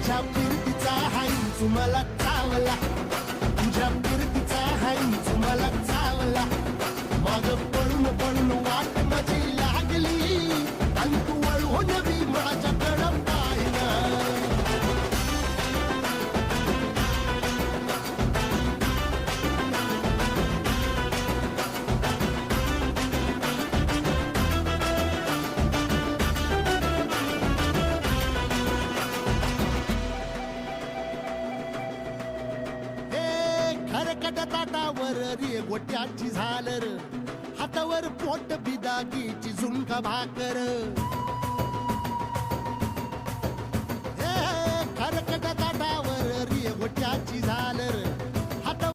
तुझ्या फिरतीचा हाईच मला चावला, तुझ्या फिरतीचा हाईच मला चावला. माग पळून पळून वाट माझी लागली आणि तू वळून बी माझ्याकडं पाहिना. खरकट ताटावर रे गोट्याची झालर, हातावर पोट बिदागीची झुणका भाकर. खरकट ताटावर रे गोट्याची झालर,